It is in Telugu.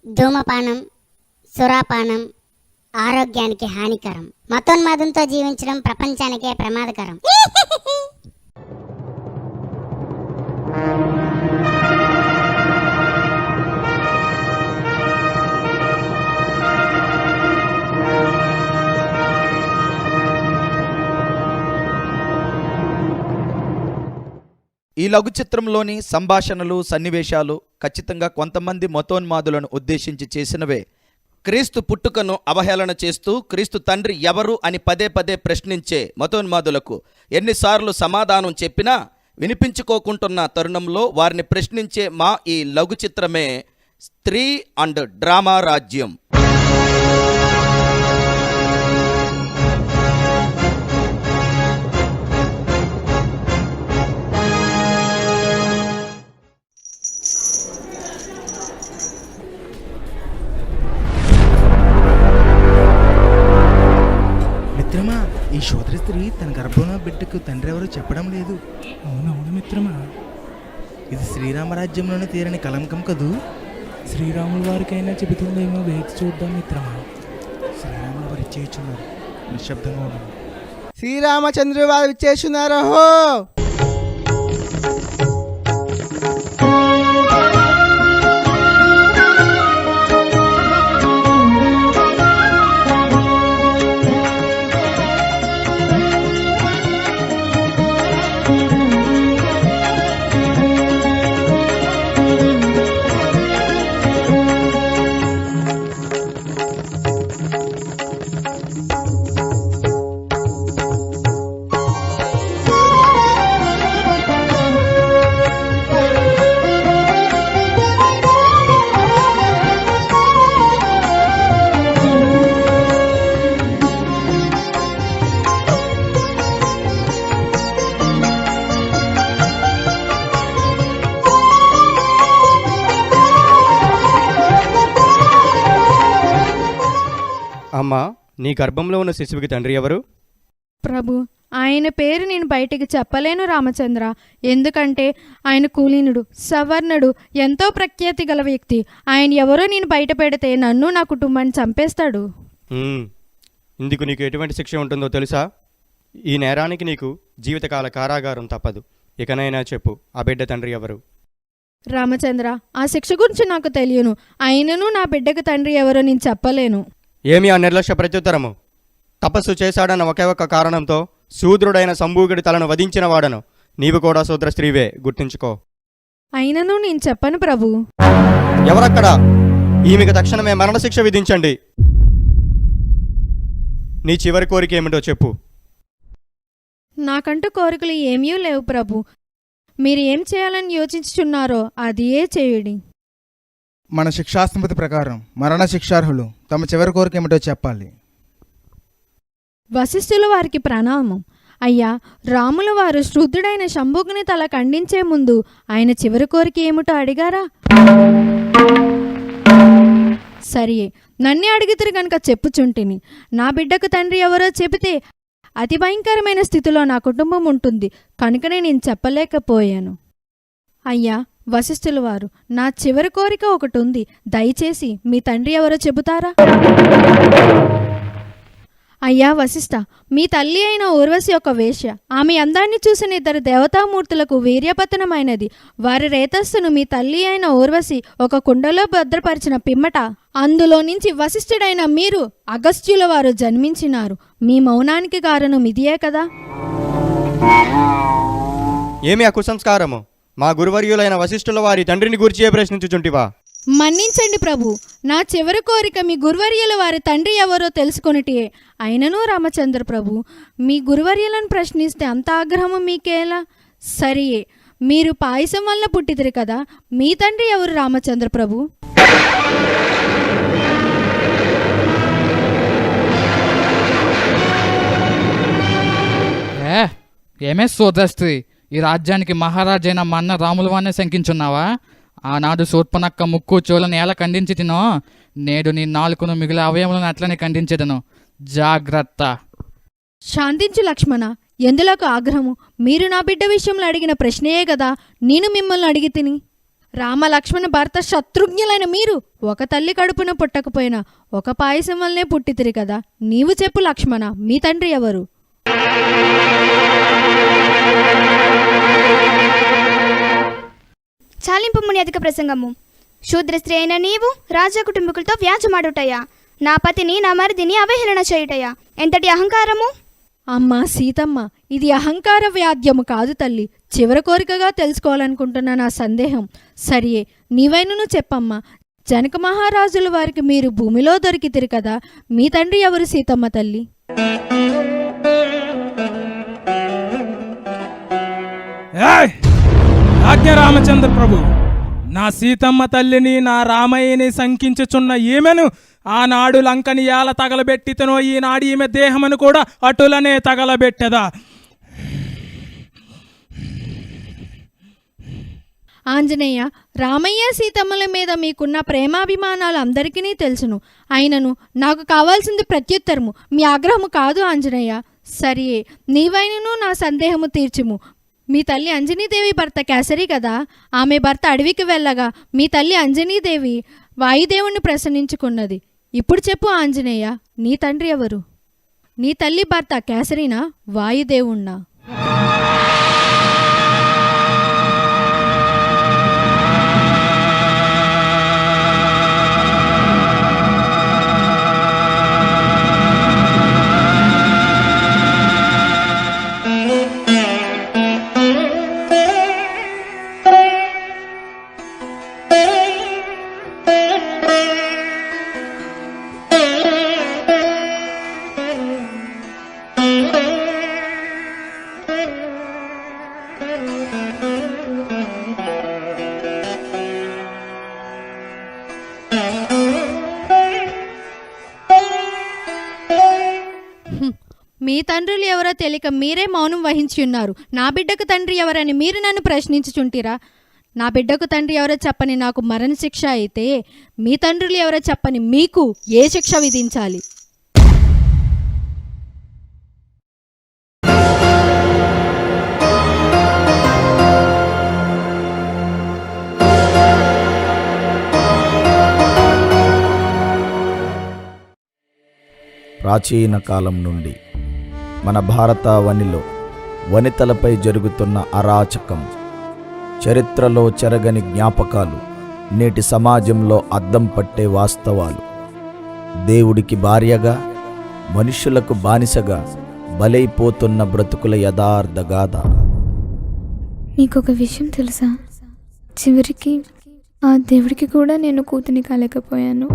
ధూమపానం, సురాపానం ఆరోగ్యానికి హానికరం. మతోన్మాదంతో జీవించడం ప్రపంచానికే ప్రమాదకరం. ఈ లఘు చిత్రంలోని సంభాషణలు, సన్నివేశాలు ఖచ్చితంగా కొంతమంది మతోన్మాదులను ఉద్దేశించి చేసినవే. క్రీస్తు పుట్టుకను అవహేళన చేస్తూ క్రీస్తు తండ్రి ఎవరు అని పదే పదే ప్రశ్నించే మతోన్మాదులకు ఎన్నిసార్లు సమాధానం చెప్పినా వినిపించుకోకుంటున్న తరుణంలో వారిని ప్రశ్నించే మా ఈ లఘు చిత్రమే స్త్రీ అండ్ డ్రామా రాజ్యం. మిత్రమా, ఈ శోధర స్త్రీ తన గర్భంలో బిడ్డకు తండ్రి ఎవరో చెప్పడం లేదు. అవునవును మిత్రమా, ఇది శ్రీరామరాజ్యంలోనే తీరని కలంకం కదూ. శ్రీరాముల వారికైనా చెబుతుందేమో వేచి చూద్దాం మిత్రమా. శ్రీరాములు వారు ఇచ్చేస్తున్నారు, నిశ్శబ్దంగా ఉన్నాను. శ్రీరామచంద్రుడు వారు ఇచ్చేస్తున్నారు. హో అమ్మా, నీ గర్భంలో ఉన్న శిశువుకి తండ్రి ఎవరు? ప్రభు, ఆయన పేరు నేను బయటికి చెప్పలేను రామచంద్ర. ఎందుకంటే ఆయన కులీనుడు, సవర్ణుడు, ఎంతో ప్రఖ్యాతి గల వ్యక్తి. ఆయన ఎవరో నేను బయట పెడితే నన్ను నా కుటుంబాన్ని చంపేస్తాడు. ఇందుకు నీకు ఎటువంటి శిక్ష ఉంటుందో తెలుసా? ఈ నేరానికి నీకు జీవితకాల కారాగారం తప్పదు. ఇకనైనా చెప్పు, ఆ బిడ్డ తండ్రి ఎవరు? రామచంద్ర, ఆ శిక్ష గురించి నాకు తెలియను. అయినను నా బిడ్డకు తండ్రి ఎవరో నేను చెప్పలేను. ఏమి ఆ నిర్లక్ష్య ప్రత్యుత్తరము? తపస్సు చేశాడన్న ఒకే ఒక్క కారణంతో శూద్రుడైన సంభూగుడి తలను వధించిన వాడను. నీవు కూడా శూద్ర స్త్రీవే, గుర్తుంచుకో. అయినను నేను చెప్పను ప్రభు. ఎవరక్కడ? ఈమెకు తక్షణమే మరణశిక్ష విధించండి. నీ చివరి కోరిక ఏమిటో చెప్పు. నాకంటూ కోరికలు ఏమీ లేవు ప్రభు. మీరు ఏం చేయాలని యోచించుచున్నారో అదియే చేయుడి. మన శిక్షాస్మృతి ప్రకారం మరణ శిక్షార్హులు తమ చివరి కోరిక ఏమిటో చెప్పాలి. వశిష్ఠుల వారికి ప్రణామం. అయ్యా, రాముల వారు శూద్రుడైన శంభుకుని తల ఖండించే ముందు ఆయన చివరి కోరిక ఏమిటో అడిగారా? సరే, నన్నే అడిగితురు గనుక చెప్పుచుంటిని. నా బిడ్డకు తండ్రి ఎవరో చెబితే అతి భయంకరమైన స్థితిలో నా కుటుంబం ఉంటుంది కనుకనే నేను చెప్పలేకపోయాను. అయ్యా వశిష్ఠుల వారు, నా చివరి కోరిక ఒకటి ఉంది. దయచేసి మీ తండ్రి ఎవరో చెబుతారా? అయ్యా వశిష్ఠ, మీ తల్లి అయిన ఊర్వశి ఒక వేశ్య. ఆమె అందాన్ని చూసిన ఇద్దరు దేవతామూర్తులకు వీర్యపతనమైనది. వారి రేతస్సును మీ తల్లి అయిన ఊర్వశి ఒక కుండలో భద్రపరిచిన పిమ్మట అందులో నుంచి వశిష్ఠుడైన మీరు అగస్త్యుల వారు జన్మించినారు. మీ మౌనానికి కారణం ఇదియే కదా? ఏమి అకుసంస్కారము? మా గురువర్యులైన వశిష్ఠుల వారి తండ్రిని గూర్చియే ప్రశ్నించుచుంటివా? మన్నించండి ప్రభు, నా చివరి కోరిక మీ గురువర్యుల వారి తండ్రి ఎవరో తెలుసుకొనిటే. అయినను రామచంద్ర ప్రభు, మీ గురువర్యులను ప్రశ్నిస్తే అంత ఆగ్రహము మీకేలా? సరే, మీరు పాయసం వల్ల పుట్టిదిరి కదా, మీ తండ్రి ఎవరు రామచంద్ర ప్రభు? ఏమే సోదస్త్రీ, ఈ రాజ్యానికి మహారాజైన మా అన్న రాముల వారినే శంకించున్నావా? ఆనాడు శూర్పణక్క ముక్కు చెవులను ఎలా ఖండించి తినో, నేడు నీ నాలుకను మిగిలిన అవయములను అట్లనే ఖండించేదను. జాగ్రత్త. శాంతించు లక్ష్మణ, ఎందులోకి ఆగ్రహము? మీరు నా బిడ్డ విషయంలో అడిగిన ప్రశ్నయే కదా నేను మిమ్మల్ని అడిగి తిని. రామ లక్ష్మణ భరత శత్రుఘ్నులైన మీరు ఒక తల్లి కడుపున పుట్టకపోయినా ఒక పాయసం వల్లనే పుట్టితిరి కదా. నీవు చెప్పు లక్ష్మణ, మీ తండ్రి ఎవరు? చాలింపు అధిక ప్రసంగము. శూద్ర స్త్రీ అయిన నీవు రాజా కుటుంబీకులతో వ్యాజమాడుటయా? నా పతిని నా మరిదిని అవహేళన చేయుటయా? ఎంతటి అహంకారము! అమ్మా సీతమ్మ, ఇది అహంకార వ్యాధ్యము కాదు తల్లి. చివరి కోరికగా తెలుసుకోవాలనుకుంటున్న నా సందేహం. సరియే, నీవైనను చెప్పమ్మా. జనక మహారాజుల వారికి మీరు భూమిలో దొరికితిరి కదా. మీ తండ్రి ఎవరు సీతమ్మ తల్లి? ఆజ్ఞ రామచంద్ర ప్రభు, నా సీతమ్మ తల్లిని నా రామయ్యని శంకించుచున్న ఈమెను ఆనాడు లంకని ఎలా తగలబెట్టితనో ఈనాడు ఈమె దేహమును కూడా అటులనే తగలబెట్టెదా. ఆంజనేయ, రామయ్య సీతమ్మల మీద మీకున్న ప్రేమాభిమానాలు అందరికీ తెలుసును. అయినను నాకు కావాల్సింది ప్రత్యుత్తరము, మీ ఆగ్రహము కాదు ఆంజనేయ. సరియే, నీవైనను నా సందేహము తీర్చుము. మీ తల్లి అంజనీదేవి భర్త కేసరి కదా. ఆమె భర్త అడవికి వెళ్ళగా మీ తల్లి అంజనీదేవి వాయుదేవుణ్ణి ప్రశ్నించుకున్నది. ఇప్పుడు చెప్పు ఆంజనేయ, నీ తండ్రి ఎవరు? నీ తల్లి భర్త కేసరినా వాయుదేవుణ్ణా? మీ తండ్రులు ఎవరో తెలియక మీరే మౌనం వహించి ఉన్నారు. నా బిడ్డకు తండ్రి ఎవరని మీరు నన్ను ప్రశ్నించుచుంటిరా? నా బిడ్డకు తండ్రి ఎవరో చెప్పని నాకు మరణశిక్ష అయితే, మీ తండ్రులు ఎవరో చెప్పని మీకు ఏ శిక్ష విధించాలి? ప్రాచీన కాలం నుండి మన భారతావనిలో వనితలపై జరుగుతున్న అరాచకం, చరిత్రలో చెరగని జ్ఞాపకాలు, నేటి సమాజంలో అద్దం పట్టే వాస్తవాలు, దేవుడికి భార్యగా మనుషులకు బానిసగా బలైపోతున్న బ్రతుకుల యథార్థ గాథ. నీకొక విషయం తెలుసా? చివరికి ఆ దేవుడికి కూడా నేను కూతుని కాలేకపోయాను.